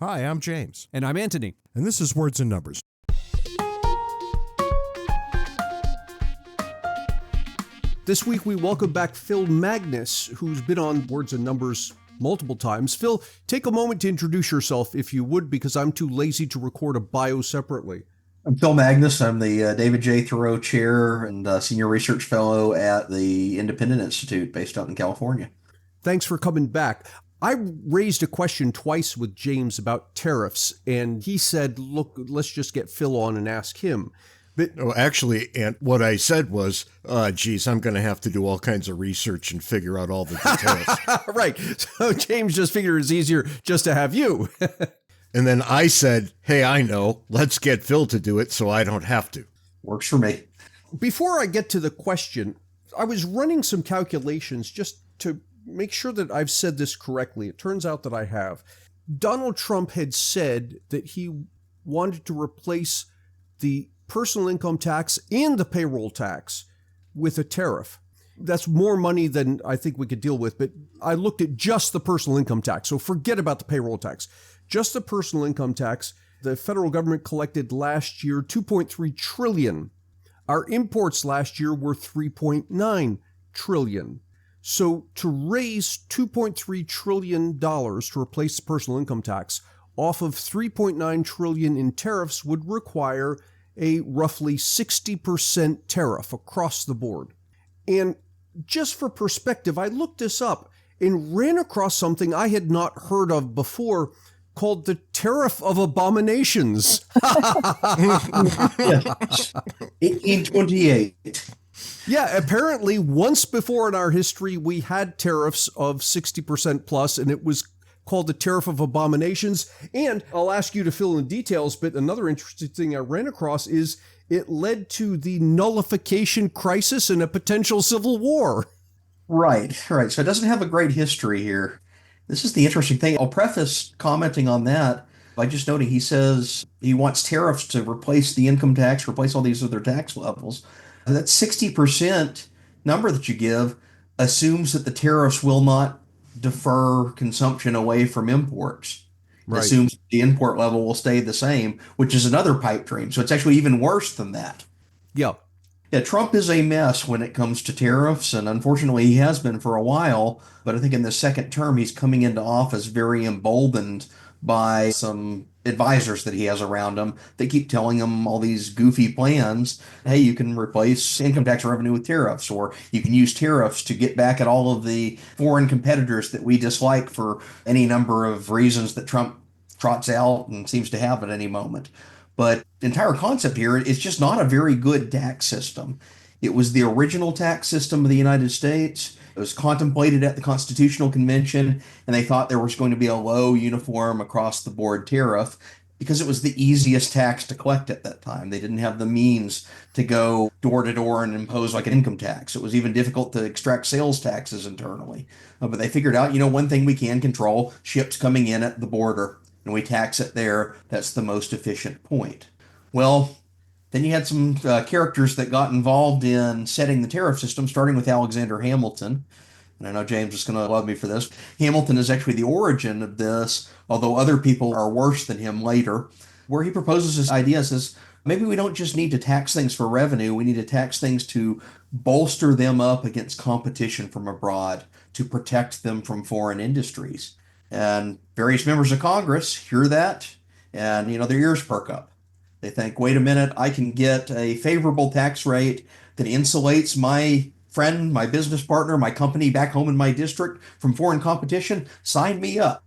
Hi, I'm James. And I'm Antony. And this is Words and Numbers. This week we welcome back Phil Magnus, who's been on Words and Numbers multiple times. Phil, take a moment to introduce yourself, if you would, because I'm too lazy to record a bio separately. I'm Phil Magnus. I'm the David J. Thoreau Chair and Senior Research Fellow at the Independent Institute based out in California. Thanks for coming back. I raised a question twice with James about tariffs, and he said, look, let's just get Phil on and ask him. But Actually, and what I said was, geez, I'm going to have to do all kinds of research and figure out all the details. Right. So James just figured it's easier just to have you. And then I said, hey, I know, let's get Phil to do it so I don't have to. Works for me. Before I get to the question, I was running some calculations just to make sure that I've said this correctly. It turns out that I have. Donald Trump had said that he wanted to replace the personal income tax and the payroll tax with a tariff. That's more money than I think we could deal with, but I looked at just the personal income tax. So forget about the payroll tax. Just the personal income tax. The federal government collected last year $2.3 trillion. Our imports last year were $3.9 trillion. So to raise $2.3 trillion to replace the personal income tax off of $3.9 trillion in tariffs would require a roughly 60% tariff across the board. And just for perspective, I looked this up and ran across something I had not heard of before called the Tariff of Abominations. 1828. Yeah, apparently once before in our history, we had tariffs of 60% plus, and it was called the Tariff of Abominations. And I'll ask you to fill in the details, but another interesting thing I ran across is it led to the nullification crisis and a potential civil war. Right. So it doesn't have a great history here. This is the interesting thing. I'll preface commenting on that by just noting he says he wants tariffs to replace the income tax, replace all these other tax levels. That 60% number that you give assumes that the tariffs will not defer consumption away from imports. Right. It assumes the import level will stay the same, which is another pipe dream. So it's actually even worse than that. Yeah. Yeah, Trump is a mess when it comes to tariffs, and unfortunately he has been for a while. But I think in the second term, he's coming into office very emboldened by some advisors that he has around him. They keep telling him all these goofy plans. Hey, you can replace income tax revenue with tariffs, or you can use tariffs to get back at all of the foreign competitors that we dislike for any number of reasons that Trump trots out and seems to have at any moment. But the entire concept here is just not a very good tax system. It was the original tax system of the United States. It was contemplated at the Constitutional Convention, and they thought there was going to be a low, uniform, across-the-board tariff because it was the easiest tax to collect at that time. They didn't have the means to go door-to-door and impose like an income tax. It was even difficult to extract sales taxes internally. But they figured out, one thing we can control, ships coming in at the border, and we tax it there. That's the most efficient point. Well, then you had some characters that got involved in setting the tariff system, starting with Alexander Hamilton. And I know James is going to love me for this. Hamilton is actually the origin of this, although other people are worse than him later, where he proposes this idea, says, maybe we don't just need to tax things for revenue. We need to tax things to bolster them up against competition from abroad, to protect them from foreign industries. And various members of Congress hear that, and, their ears perk up. They think, wait a minute, I can get a favorable tax rate that insulates my friend, my business partner, my company back home in my district from foreign competition. Sign me up.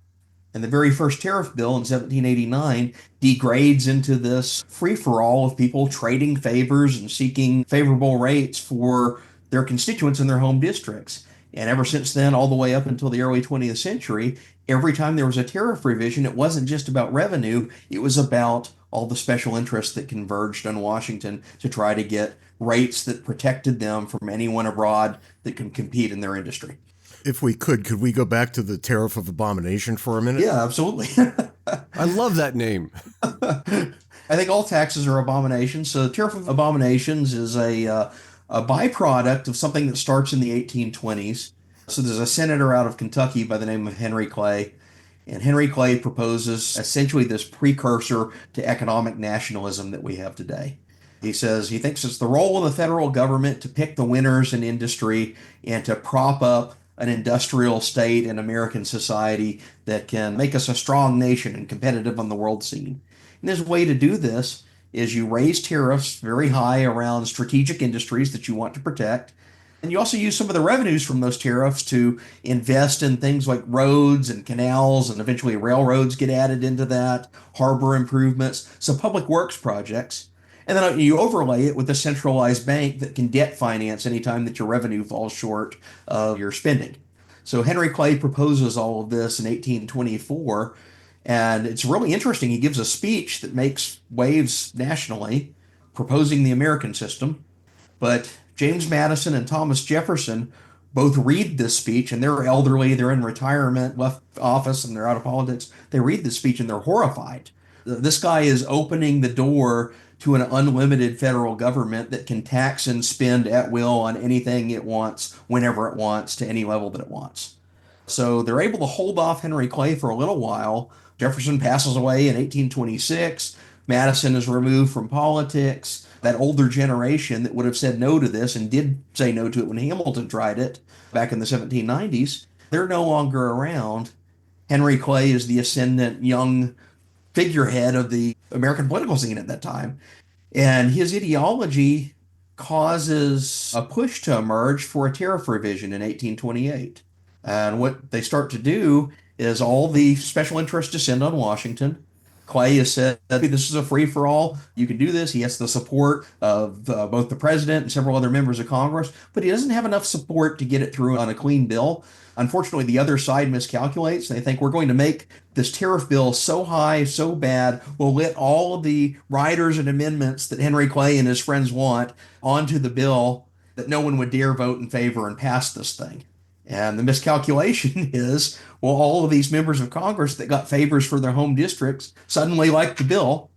And the very first tariff bill in 1789 degrades into this free-for-all of people trading favors and seeking favorable rates for their constituents in their home districts. And ever since then, all the way up until the early 20th century, every time there was a tariff revision, it wasn't just about revenue, it was about all the special interests that converged on Washington to try to get rates that protected them from anyone abroad that can compete in their industry. If we could we go back to the Tariff of Abomination for a minute? Yeah, absolutely. I love that name. I think all taxes are abominations. So the Tariff of Abominations is a byproduct of something that starts in the 1820s. So there's a senator out of Kentucky by the name of Henry Clay. And Henry Clay proposes essentially this precursor to economic nationalism that we have today. He says he thinks it's the role of the federal government to pick the winners in industry and to prop up an industrial state in American society that can make us a strong nation and competitive on the world scene. And his way to do this is you raise tariffs very high around strategic industries that you want to protect. And you also use some of the revenues from those tariffs to invest in things like roads and canals, and eventually railroads get added into that, harbor improvements, some public works projects. And then you overlay it with a centralized bank that can debt finance anytime that your revenue falls short of your spending. So Henry Clay proposes all of this in 1824, and it's really interesting. He gives a speech that makes waves nationally, proposing the American system. But James Madison and Thomas Jefferson both read this speech, and they're elderly, they're in retirement, left office, and they're out of politics. They read this speech and they're horrified. This guy is opening the door to an unlimited federal government that can tax and spend at will on anything it wants, whenever it wants, to any level that it wants. So they're able to hold off Henry Clay for a little while. Jefferson passes away in 1826. Madison is removed from politics. That older generation that would have said no to this and did say no to it when Hamilton tried it back in the 1790s, they're no longer around. Henry Clay is the ascendant young figurehead of the American political scene at that time. And his ideology causes a push to emerge for a tariff revision in 1828. And what they start to do is all the special interests descend on Washington. Clay has said, this is a free-for-all. You can do this. He has the support of both the president and several other members of Congress, but he doesn't have enough support to get it through on a clean bill. Unfortunately, the other side miscalculates. They think we're going to make this tariff bill so high, so bad, we'll let all of the riders and amendments that Henry Clay and his friends want onto the bill that no one would dare vote in favor and pass this thing. And the miscalculation is, well, all of these members of Congress that got favors for their home districts suddenly like the bill.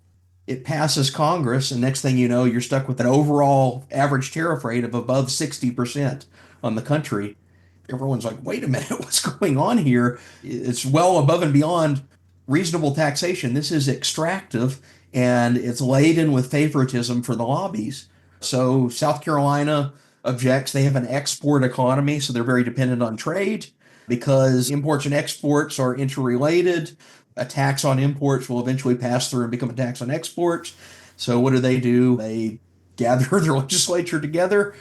It passes Congress, and next thing you know, you're stuck with an overall average tariff rate of above 60% on the country. Everyone's like, wait a minute, what's going on here? It's well above and beyond reasonable taxation. This is extractive, and it's laden with favoritism for the lobbies. So South Carolina objects. They have an export economy, so they're very dependent on trade. Because imports and exports are interrelated, a tax on imports will eventually pass through and become a tax on exports. So what do? They gather their legislature together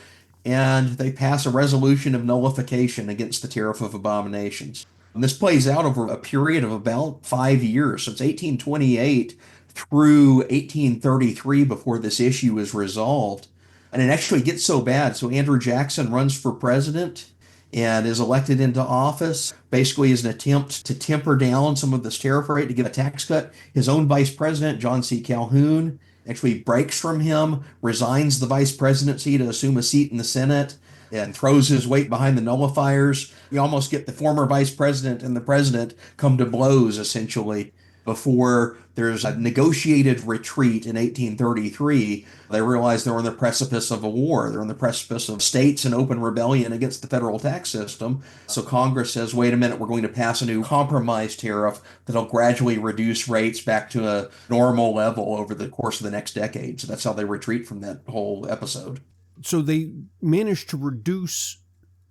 and they pass a resolution of nullification against the Tariff of Abominations. And this plays out over a period of about 5 years, since 1828 through 1833 before this issue is resolved. And it actually gets so bad. So Andrew Jackson runs for president and is elected into office, basically as an attempt to temper down some of this tariff rate to give a tax cut. His own vice president, John C. Calhoun, actually breaks from him, resigns the vice presidency to assume a seat in the Senate, and throws his weight behind the nullifiers. You almost get the former vice president and the president come to blows, essentially, before there's a negotiated retreat in 1833. They realize they're on the precipice of a war. They're on the precipice of states in open rebellion against the federal tax system. So Congress says, wait a minute, we're going to pass a new compromise tariff that'll gradually reduce rates back to a normal level over the course of the next decade. So that's how they retreat from that whole episode. So they managed to reduce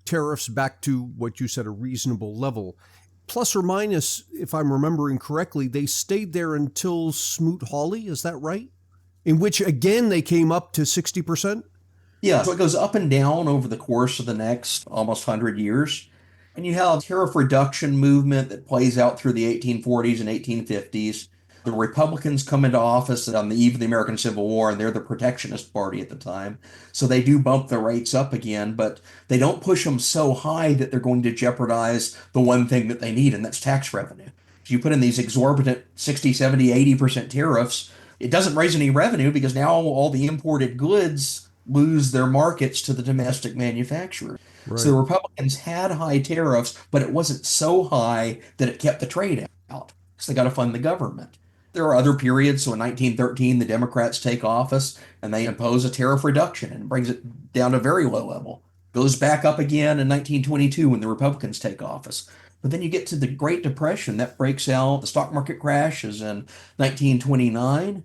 tariffs back to what you said, a reasonable level. Plus or minus, if I'm remembering correctly, they stayed there until Smoot-Hawley, is that right? In which, again, they came up to 60%? Yeah, so it goes up and down over the course of the next almost 100 years. And you have a tariff reduction movement that plays out through the 1840s and 1850s. The Republicans come into office on the eve of the American Civil War, and they're the protectionist party at the time. So they do bump the rates up again, but they don't push them so high that they're going to jeopardize the one thing that they need, and that's tax revenue. If you put in these exorbitant 60, 70, 80% tariffs, it doesn't raise any revenue because now all the imported goods lose their markets to the domestic manufacturer. Right. So the Republicans had high tariffs, but it wasn't so high that it kept the trade out, because they got to fund the government. There are other periods. So in 1913, the Democrats take office and they impose a tariff reduction and brings it down to a very low level. Goes back up again in 1922 when the Republicans take office. But then you get to the Great Depression that breaks out. The stock market crash is in 1929.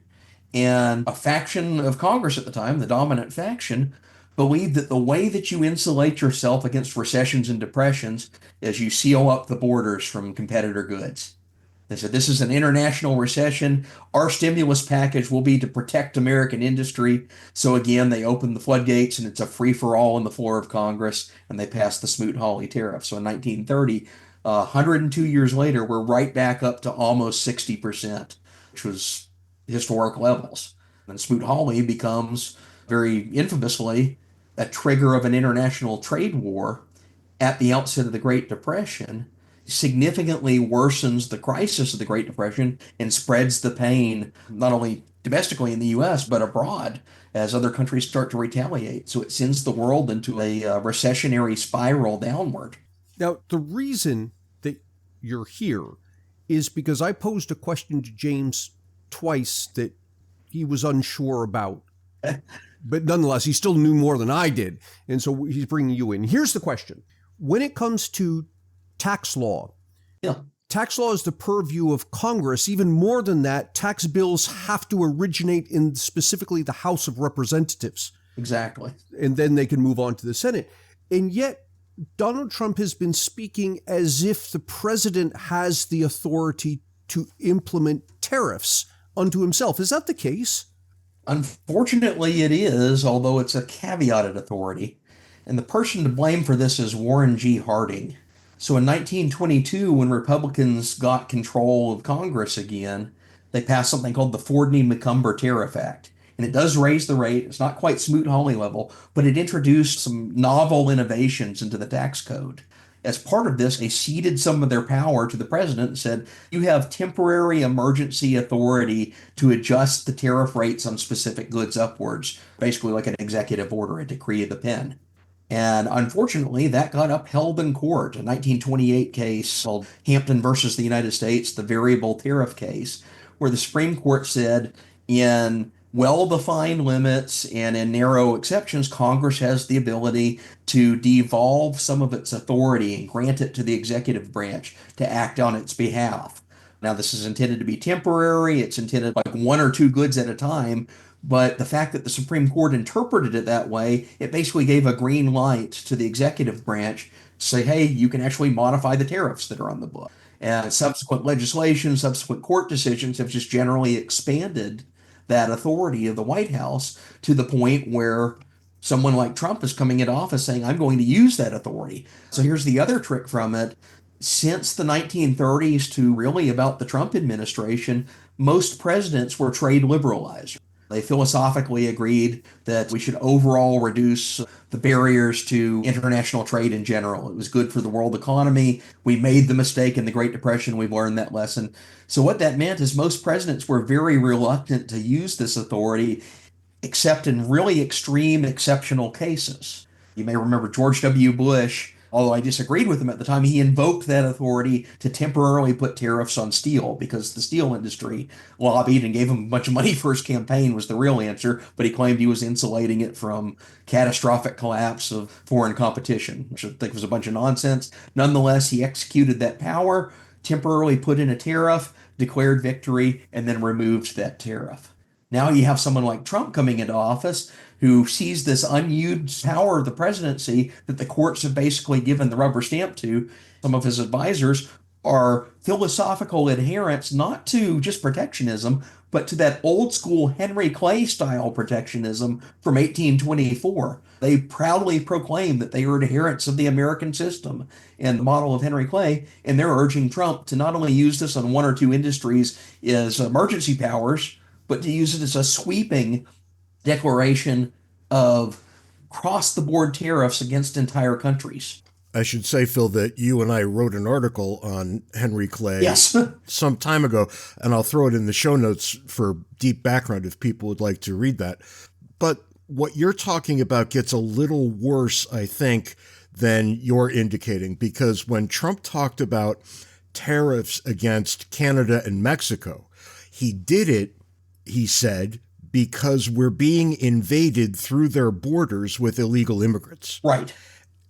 And a faction of Congress at the time, the dominant faction, believed that the way that you insulate yourself against recessions and depressions is you seal up the borders from competitor goods. They said, this is an international recession. Our stimulus package will be to protect American industry. So again, they opened the floodgates and it's a free-for-all on the floor of Congress, and they passed the Smoot-Hawley tariff. So in 1930, 102 years later, we're right back up to almost 60%, which was historic levels. And Smoot-Hawley becomes very infamously a trigger of an international trade war at the outset of the Great Depression, significantly worsens the crisis of the Great Depression and spreads the pain not only domestically in the US but abroad as other countries start to retaliate. So it sends the world into a recessionary spiral downward. Now, the reason that you're here is because I posed a question to James twice that he was unsure about. But nonetheless, he still knew more than I did. And so he's bringing you in. Here's the question. When it comes to tax law, tax law is the purview of Congress. Even more than that, tax bills have to originate in specifically the House of Representatives. Exactly. And then they can move on to the Senate. And yet, Donald Trump has been speaking as if the president has the authority to implement tariffs unto himself. Is that the case? Unfortunately, it is, although it's a caveated authority. And the person to blame for this is Warren G. Harding. So in 1922, when Republicans got control of Congress again, they passed something called the Fordney-McCumber Tariff Act. And it does raise the rate. It's not quite Smoot-Hawley level, but it introduced some novel innovations into the tax code. As part of this, they ceded some of their power to the president and said, you have temporary emergency authority to adjust the tariff rates on specific goods upwards, basically like an executive order, a decree of the pen. And unfortunately, that got upheld in court. A 1928 case called Hampton versus the United States, the variable tariff case, where the Supreme Court said in well-defined limits and in narrow exceptions, Congress has the ability to devolve some of its authority and grant it to the executive branch to act on its behalf. Now, this is intended to be temporary. It's intended like one or two goods at a time. But the fact that the Supreme Court interpreted it that way, it basically gave a green light to the executive branch to say, hey, you can actually modify the tariffs that are on the book. And subsequent legislation, subsequent court decisions have just generally expanded that authority of the White House to the point where someone like Trump is coming into office saying, I'm going to use that authority. So here's the other trick from it. Since the 1930s to really about the Trump administration, most presidents were trade liberalizers. They philosophically agreed that we should overall reduce the barriers to international trade in general. It was good for the world economy. We made the mistake in the Great Depression. We've learned that lesson. So what that meant is most presidents were very reluctant to use this authority, except in really extreme, exceptional cases. You may remember George W. Bush, although I disagreed with him at the time, he invoked that authority to temporarily put tariffs on steel because the steel industry lobbied and gave him a bunch of money for his campaign was the real answer, but he claimed he was insulating it from catastrophic collapse of foreign competition, which I think was a bunch of nonsense. Nonetheless, he executed that power, temporarily put in a tariff, declared victory, and then removed that tariff. Now you have someone like Trump coming into office who sees this unused power of the presidency that the courts have basically given the rubber stamp to. Some of his advisors are philosophical adherents not to just protectionism, but to that old school Henry Clay style protectionism from 1824. They proudly proclaim that they are adherents of the American system and the model of Henry Clay, and they're urging Trump to not only use this on one or two industries as emergency powers, but to use it as a sweeping declaration of cross-the-board tariffs against entire countries. I should say, Phil, that you and I wrote an article on Henry Clay some time ago, and I'll throw it in the show notes for deep background if people would like to read that. But what you're talking about gets a little worse, I think, than you're indicating, because when Trump talked about tariffs against Canada and Mexico, he did it, he said, because we're being invaded through their borders with illegal immigrants. Right.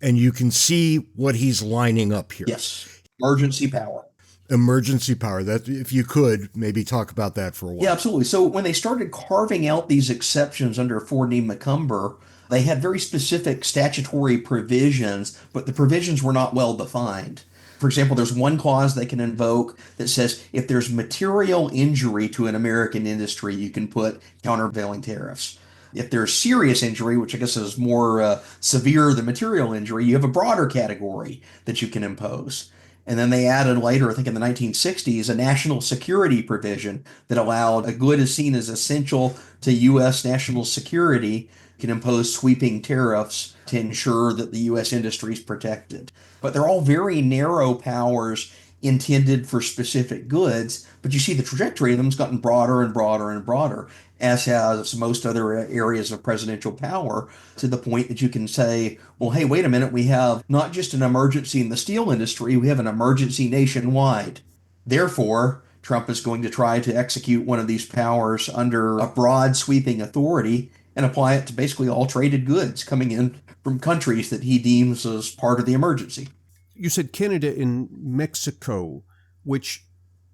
And you can see what he's lining up here. Yes. Emergency power. Emergency power. That, if you could maybe talk about that for a while. Yeah, absolutely. So when they started carving out these exceptions under 4D Macumber, they had very specific statutory provisions, but the provisions were not well defined. For example, there's one clause they can invoke that says if there's material injury to an American industry, you can put countervailing tariffs. If there's serious injury, which I guess is more severe than material injury, you have a broader category that you can impose. And then they added later, I think in the 1960s, a national security provision that allowed a good is seen as essential to U.S. national security can impose sweeping tariffs to ensure that the U.S. industry is protected. But they're all very narrow powers intended for specific goods, but you see the trajectory of them has gotten broader and broader and broader, as has most other areas of presidential power, to the point that you can say, well, hey, wait a minute, we have not just an emergency in the steel industry, we have an emergency nationwide. Therefore, Trump is going to try to execute one of these powers under a broad sweeping authority and apply it to basically all traded goods coming in from countries that he deems as part of the emergency. You said Canada and Mexico, which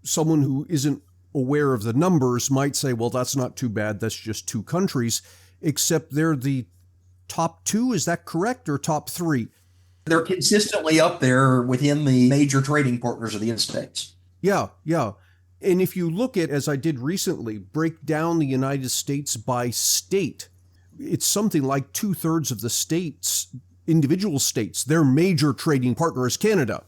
someone who isn't aware of the numbers might say, well, that's not too bad. That's just two countries, except they're the top two. Is that correct? Or top three? They're consistently up there within the major trading partners of the United States. Yeah, yeah. And if you look at, as I did recently, break down the United States by state, it's something like 2/3 of the states, individual states, their major trading partner is Canada.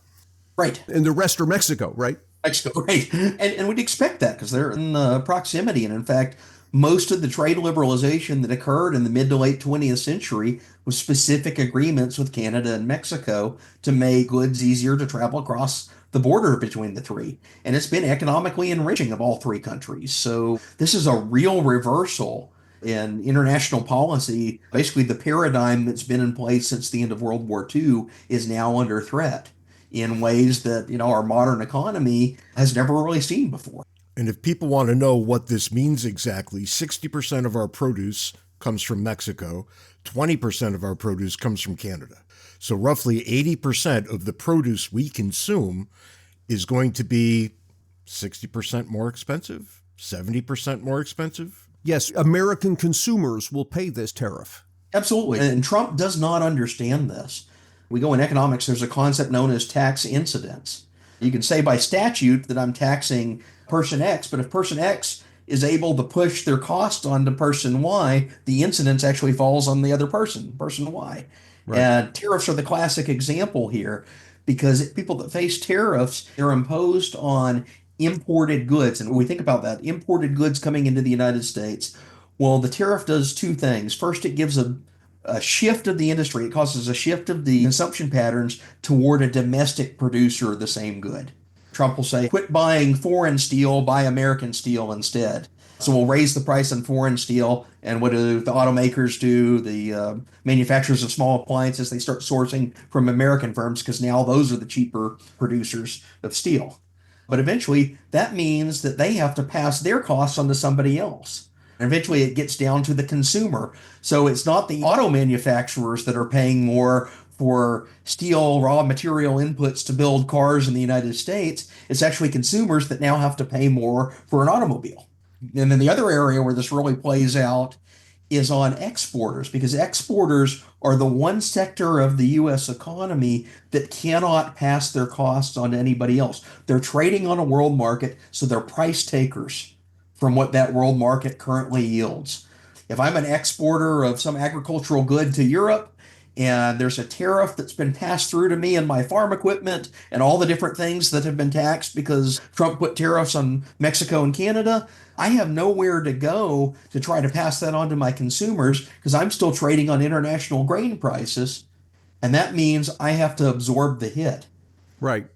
Right. And the rest are Mexico, right? Mexico, right. And we'd expect that because they're in proximity. And in fact, most of the trade liberalization that occurred in the mid to late 20th century was specific agreements with Canada and Mexico to make goods easier to travel across the border between the three. And it's been economically enriching of all three countries. So this is a real reversal in international policy. Basically, the paradigm that's been in place since the end of World War II is now under threat in ways that, our modern economy has never really seen before. And if people want to know what this means exactly, 60% of our produce comes from Mexico, 20% of our produce comes from Canada. So roughly 80% of the produce we consume is going to be 60% more expensive, 70% more expensive. Yes, American consumers will pay this tariff. Absolutely. And Trump does not understand this. We go in economics, there's a concept known as tax incidence. You can say by statute that I'm taxing person X, but if person X is able to push their costs onto person Y, the incidence actually falls on the other person, person Y. Right. And tariffs are the classic example here because people that face tariffs, they're imposed on imported goods. And when we think about that, imported goods coming into the United States, well, the tariff does two things. First, it gives a shift of the industry. It causes a shift of the consumption patterns toward a domestic producer of the same good. Trump will say, quit buying foreign steel, buy American steel instead. So we'll raise the price on foreign steel. And what do the automakers do? The manufacturers of small appliances, they start sourcing from American firms because now those are the cheaper producers of steel. But eventually, that means that they have to pass their costs on to somebody else. And eventually, it gets down to the consumer. So it's not the auto manufacturers that are paying more for steel raw material inputs to build cars in the United States. It's actually consumers that now have to pay more for an automobile. And then the other area where this really plays out is on exporters, because exporters are the one sector of the U.S. economy that cannot pass their costs on to anybody else. They're trading on a world market, so they're price takers from what that world market currently yields. If I'm an exporter of some agricultural good to Europe, and there's a tariff that's been passed through to me and my farm equipment and all the different things that have been taxed because Trump put tariffs on Mexico and Canada, I have nowhere to go to try to pass that on to my consumers because I'm still trading on international grain prices. And that means I have to absorb the hit. Right.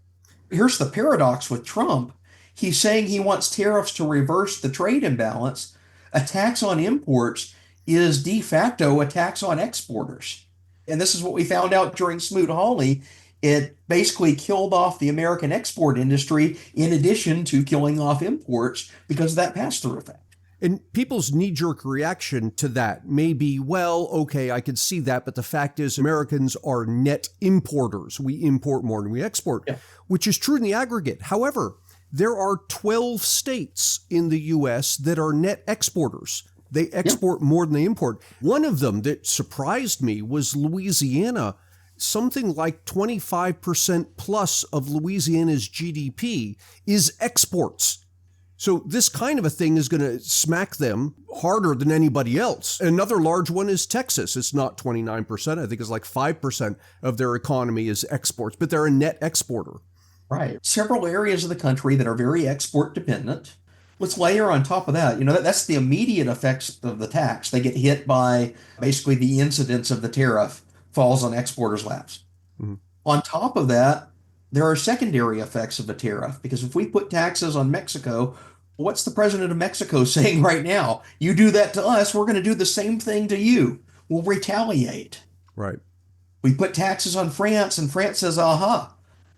Here's the paradox with Trump. He's saying he wants tariffs to reverse the trade imbalance. A tax on imports is de facto a tax on exporters. And this is what we found out during Smoot-Hawley. It basically killed off the American export industry in addition to killing off imports because of that pass-through effect. And people's knee-jerk reaction to that may be, well, okay, I could see that, but the fact is Americans are net importers. We import more than we export, which is true in the aggregate. However, there are 12 states in the U.S. that are net exporters. They export more than they import. One of them that surprised me was Louisiana. Something like 25% plus of Louisiana's GDP is exports. So this kind of a thing is going to smack them harder than anybody else. Another large one is Texas. It's not 29%. I think it's like 5% of their economy is exports, but they're a net exporter. Right. Several areas of the country that are very export dependent. Let's layer on top of that, that's the immediate effects of the tax. They get hit by basically the incidence of the tariff falls on exporters' laps. Mm-hmm. On top of that, there are secondary effects of a tariff, because if we put taxes on Mexico, what's the president of Mexico saying right now? You do that to us, we're going to do the same thing to you. We'll retaliate. Right. We put taxes on France, and France says, aha,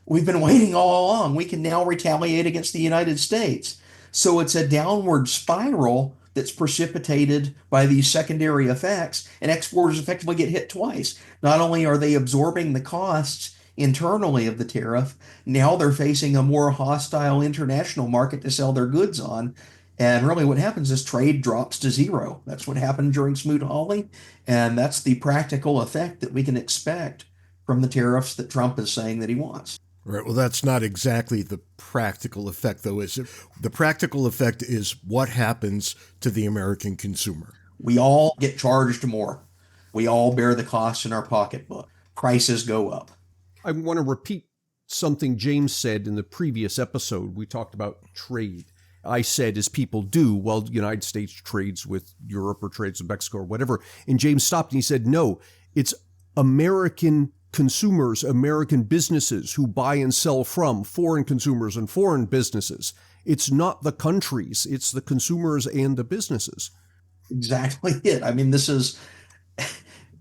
we've been waiting all along. We can now retaliate against the United States. So it's a downward spiral that's precipitated by these secondary effects, and exporters effectively get hit twice. Not only are they absorbing the costs internally of the tariff, now they're facing a more hostile international market to sell their goods on. And really what happens is trade drops to zero. That's what happened during Smoot-Hawley, and that's the practical effect that we can expect from the tariffs that Trump is saying that he wants. Right. Well, that's not exactly the practical effect, though, is it? The practical effect is what happens to the American consumer. We all get charged more. We all bear the costs in our pocketbook. Prices go up. I want to repeat something James said in the previous episode. We talked about trade. I said, as people do, well, the United States trades with Europe or trades with Mexico or whatever. And James stopped and he said, no, it's American consumers, American businesses who buy and sell from foreign consumers and foreign businesses. It's not the countries, it's the consumers and the businesses. Exactly it. I mean, this is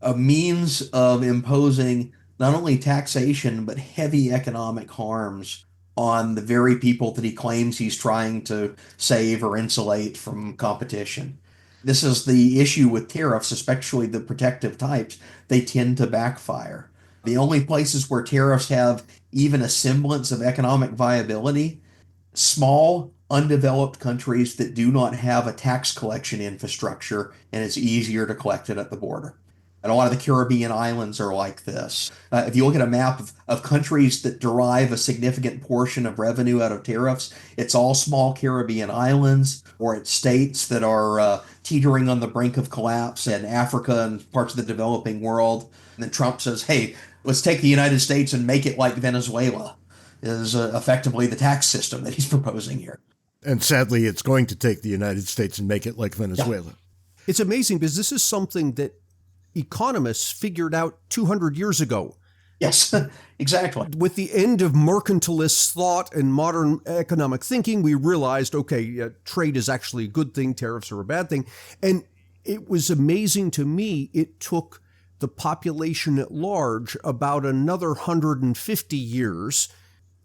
a means of imposing not only taxation, but heavy economic harms on the very people that he claims he's trying to save or insulate from competition. This is the issue with tariffs, especially the protective types. They tend to backfire. The only places where tariffs have even a semblance of economic viability, small, undeveloped countries that do not have a tax collection infrastructure, and it's easier to collect it at the border. And a lot of the Caribbean islands are like this. If you look at a map of countries that derive a significant portion of revenue out of tariffs, it's all small Caribbean islands, or it's states that are teetering on the brink of collapse in Africa and parts of the developing world. And then Trump says, hey, let's take the United States and make it like Venezuela, is effectively the tax system that he's proposing here. And sadly, it's going to take the United States and make it like Venezuela. Yeah. It's amazing because this is something that economists figured out 200 years ago. Yes, exactly. With the end of mercantilist thought and modern economic thinking, we realized, okay, trade is actually a good thing, tariffs are a bad thing. And it was amazing to me, it took the population at large about another 150 years,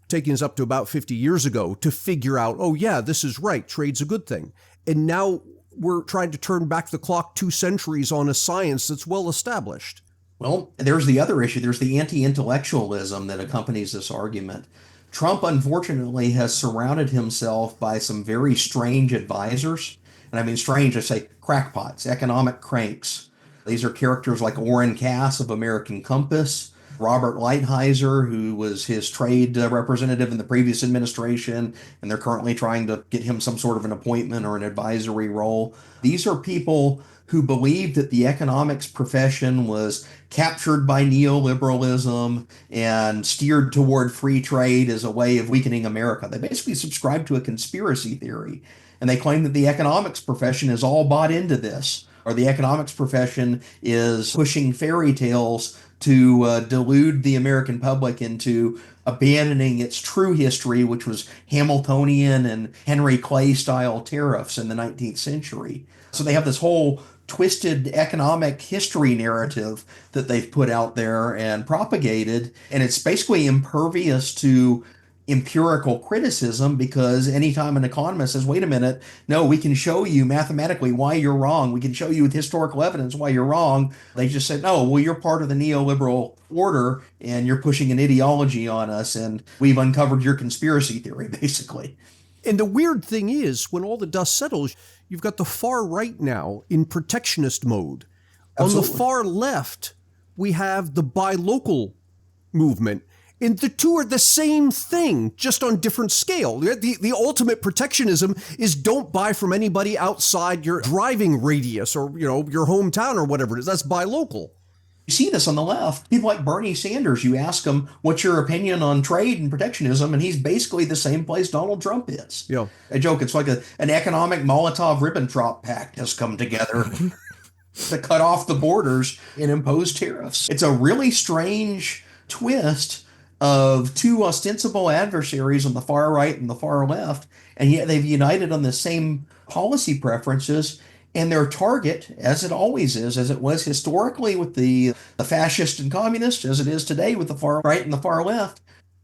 taking us up to about 50 years ago, to figure out, oh yeah, this is right, trade's a good thing. And now we're trying to turn back the clock 2 centuries on a science that's well established. Well, there's the other issue. There's the anti-intellectualism that accompanies this argument. Trump, unfortunately, has surrounded himself by some very strange advisors. And I mean strange, I say crackpots, economic cranks. These are characters like Orrin Cass of American Compass, Robert Lighthizer, who was his trade representative in the previous administration, and they're currently trying to get him some sort of an appointment or an advisory role. These are people who believed that the economics profession was captured by neoliberalism and steered toward free trade as a way of weakening America. They basically subscribe to a conspiracy theory, and they claim that the economics profession is all bought into this, or the economics profession is pushing fairy tales to delude the American public into abandoning its true history, which was Hamiltonian and Henry Clay style tariffs in the 19th century. So they have this whole twisted economic history narrative that they've put out there and propagated, and it's basically impervious to empirical criticism, because anytime an economist says, wait a minute, no, we can show you mathematically why you're wrong. We can show you with historical evidence why you're wrong. They just say, no, well, you're part of the neoliberal order and you're pushing an ideology on us and we've uncovered your conspiracy theory, basically. And the weird thing is, when all the dust settles, you've got the far right now in protectionist mode. Absolutely. On the far left, we have the buy local movement. And the two are the same thing, just on different scale. The ultimate protectionism is don't buy from anybody outside your driving radius or, your hometown or whatever it is. That's buy local. You see this on the left. People like Bernie Sanders, you ask him, what's your opinion on trade and protectionism? And he's basically the same place Donald Trump is. Yeah. A joke. It's like an economic Molotov-Ribbentrop pact has come together to cut off the borders and impose tariffs. It's a really strange twist of two ostensible adversaries on the far right and the far left, and yet they've united on the same policy preferences, and their target, as it always is, as it was historically with the fascist and communist, as it is today with the far right and the far left,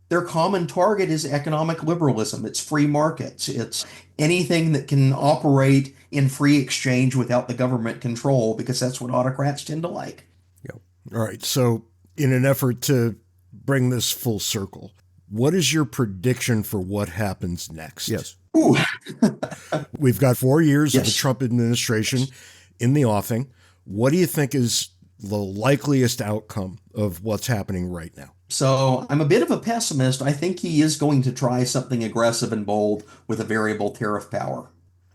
their common target is economic liberalism. It's free markets. It's anything that can operate in free exchange without the government control, because that's what autocrats tend to like. Yeah. All right. So in an effort to bring this full circle, what is your prediction for what happens next? Yes. Ooh. We've got 4 years of the Yes. Trump administration in the offing. What do you think is the likeliest outcome of what's happening right now? So I'm a bit of a pessimist. I think he is going to try something aggressive and bold with a variable tariff power.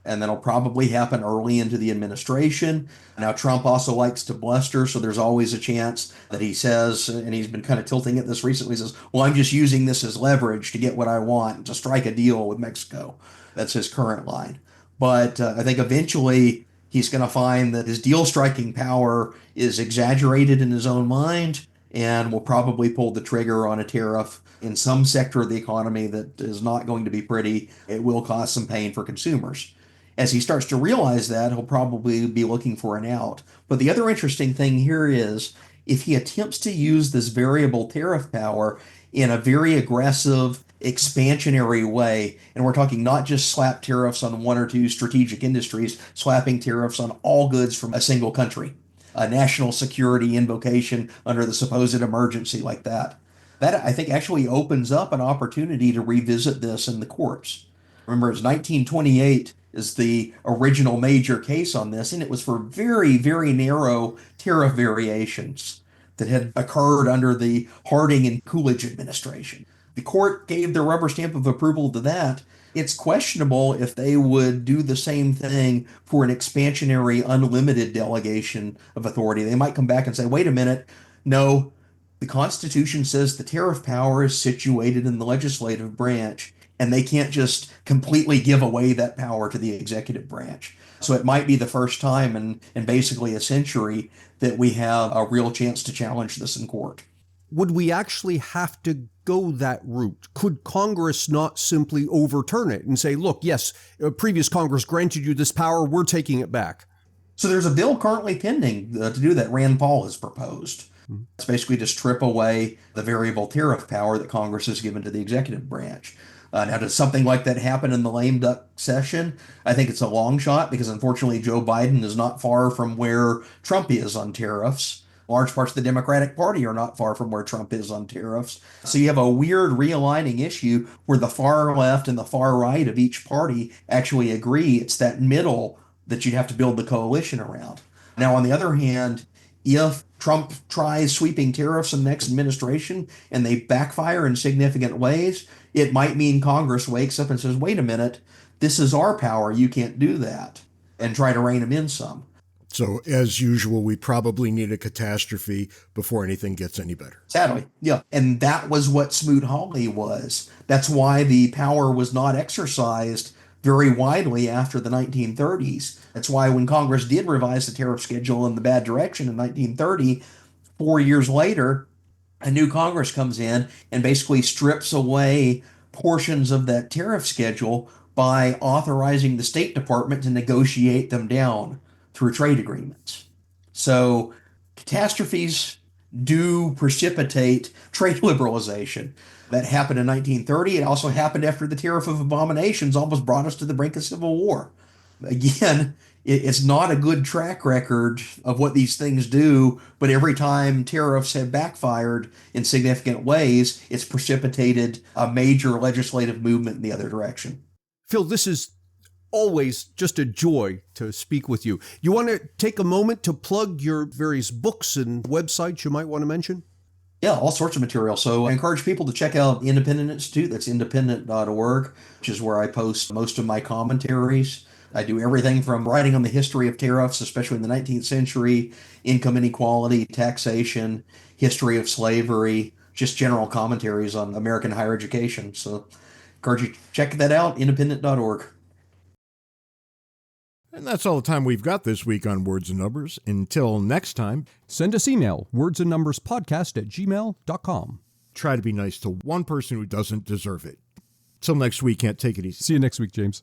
And that'll probably happen early into the administration. Now, Trump also likes to bluster, so there's always a chance that he says, and he's been kind of tilting at this recently, he says, well, I'm just using this as leverage to get what I want, to strike a deal with Mexico. That's his current line. But I think eventually he's going to find that his deal striking power is exaggerated in his own mind, and will probably pull the trigger on a tariff in some sector of the economy that is not going to be pretty. It will cause some pain for consumers. As he starts to realize that, he'll probably be looking for an out. But the other interesting thing here is, if he attempts to use this variable tariff power in a very aggressive, expansionary way, and we're talking not just slap tariffs on one or two strategic industries, slapping tariffs on all goods from a single country, a national security invocation under the supposed emergency like that. That, I think, actually opens up an opportunity to revisit this in the courts. Remember, it's 1928 is the original major case on this, and it was for very, very narrow tariff variations that had occurred under the Harding and Coolidge administration. The court gave their rubber stamp of approval to that. It's questionable if they would do the same thing for an expansionary, unlimited delegation of authority. They might come back and say, wait a minute, no, the Constitution says the tariff power is situated in the legislative branch, and they can't just completely give away that power to the executive branch. So it might be the first time in basically a century that we have a real chance to challenge this in court. Would we actually have to go that route? Could Congress not simply overturn it and say, look, yes, previous Congress granted you this power, we're taking it back? So there's a bill currently pending to do that. Rand Paul has proposed. It's basically to strip away the variable tariff power that Congress has given to the executive branch. Now, does something like that happen in the lame duck session? I think it's a long shot, because unfortunately Joe Biden is not far from where Trump is on tariffs. Large parts of the Democratic Party are not far from where Trump is on tariffs. So you have a weird realigning issue where the far left and the far right of each party actually agree. It's that middle that you'd have to build the coalition around. Now, on the other hand, if Trump tries sweeping tariffs in the next administration and they backfire in significant ways, it might mean Congress wakes up and says, wait a minute, this is our power, you can't do that, and try to rein him in some. So, as usual, we probably need a catastrophe before anything gets any better. Sadly, yeah. And that was what Smoot-Hawley was. That's why the power was not exercised very widely after the 1930s. That's why when Congress did revise the tariff schedule in the bad direction in 1930, 4 years later, a new Congress comes in and basically strips away portions of that tariff schedule by authorizing the State Department to negotiate them down through trade agreements. So catastrophes do precipitate trade liberalization. That happened in 1930. It also happened after the Tariff of Abominations almost brought us to the brink of civil war. Again, it's not a good track record of what these things do, but every time tariffs have backfired in significant ways, it's precipitated a major legislative movement in the other direction. Phil, this is always just a joy to speak with you. You want to take a moment to plug your various books and websites you might want to mention? Yeah, all sorts of material. So I encourage people to check out Independent Institute. That's independent.org, which is where I post most of my commentaries. I do everything from writing on the history of tariffs, especially in the 19th century, income inequality, taxation, history of slavery, just general commentaries on American higher education. So I encourage you to check that out, independent.org. And that's all the time we've got this week on Words and Numbers. Until next time, send us email, wordsandnumberspodcast@gmail.com. Try to be nice to one person who doesn't deserve it. Till next week, can't take it easy. See you next week, James.